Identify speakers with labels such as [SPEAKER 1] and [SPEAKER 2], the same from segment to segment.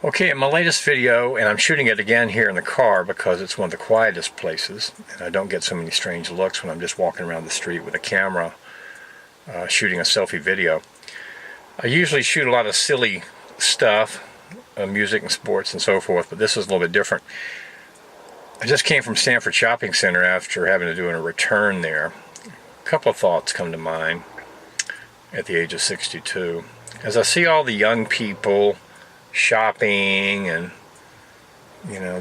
[SPEAKER 1] Okay, in my latest video, and I'm shooting it again here in the car because it's one of the quietest places, and I don't get so many strange looks when I'm just walking around the street with a camera shooting a selfie video. I usually shoot a lot of silly stuff, music and sports and so forth, but this is a little bit different. I just came from Stanford Shopping Center after having to do a return there. A couple of thoughts come to mind at the age of 62. As I see all the young people shopping and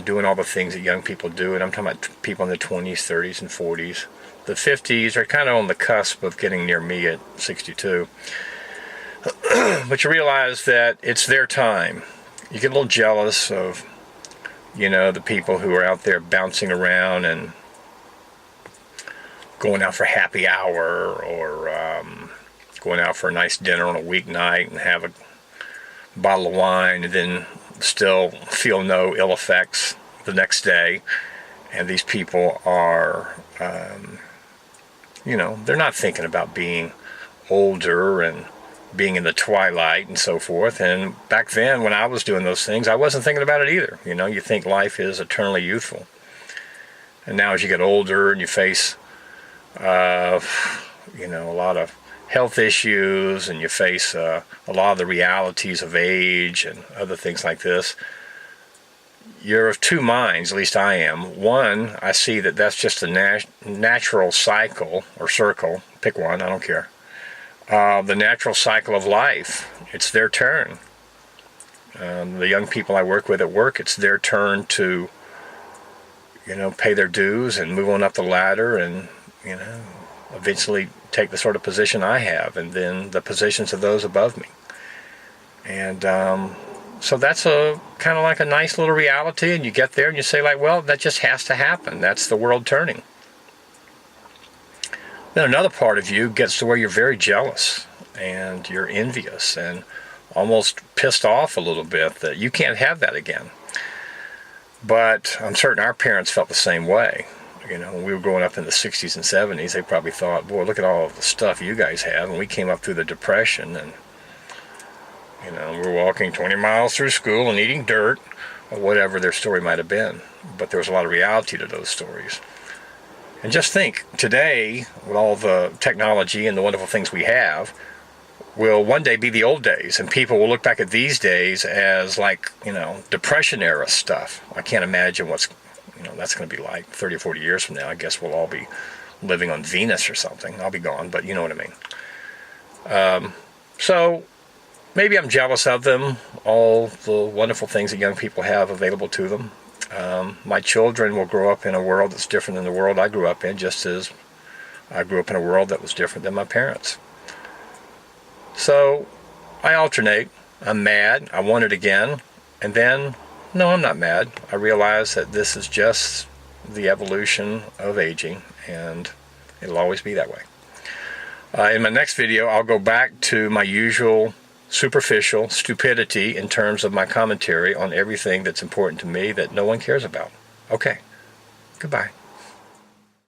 [SPEAKER 1] doing all the things that young people do, and I'm talking about people in the 20s, 30s, and 40s. The 50s are kind of on the cusp of getting near me at 62. But you realize that it's their time. You get a little jealous of the people who are out there bouncing around and going out for happy hour, or going out for a nice dinner on a weeknight and have a bottle of wine and then still feel no ill effects the next day. And these people are they're not thinking about being older and being in the twilight and so forth. And back then when I was doing those things, I wasn't thinking about it either. You think life is eternally youthful. And now as you get older and you face a lot of health issues, and you face a lot of the realities of age and other things like this, you're of two minds, at least I am. One, I see that that's just a natural cycle or circle, pick one, I don't care. The natural cycle of life. It's their turn. The young people I work with at work, it's their turn to pay their dues and move on up the ladder and eventually take the sort of position I have, and then the positions of those above me. And so that's a kind of like a nice little reality, and you get there and you say, like, well, that just has to happen. That's the world turning. Then another part of you gets to where you're very jealous and you're envious and almost pissed off a little bit that you can't have that again. But I'm certain our parents felt the same way. When we were growing up in the 60s and 70s, they probably thought, boy, look at all of the stuff you guys have. And we came up through the Depression, and we're walking 20 miles through school and eating dirt, or whatever their story might have been. But there was a lot of reality to those stories. And just think, today, with all the technology and the wonderful things we have, will one day be the old days, and people will look back at these days as like, Depression era stuff. I can't imagine what's that's going to be like 30 or 40 years from now. I guess we'll all be living on Venus or something. I'll be gone, but you know what I mean. So maybe I'm jealous of them, all the wonderful things that young people have available to them. My children will grow up in a world that's different than the world I grew up in, just as I grew up in a world that was different than my parents. So I alternate. I'm mad. I want it again. And then, no, I'm not mad. I realize that this is just the evolution of aging, and it'll always be that way. In my next video, I'll go back to my usual superficial stupidity in terms of my commentary on everything that's important to me that no one cares about. Okay, goodbye.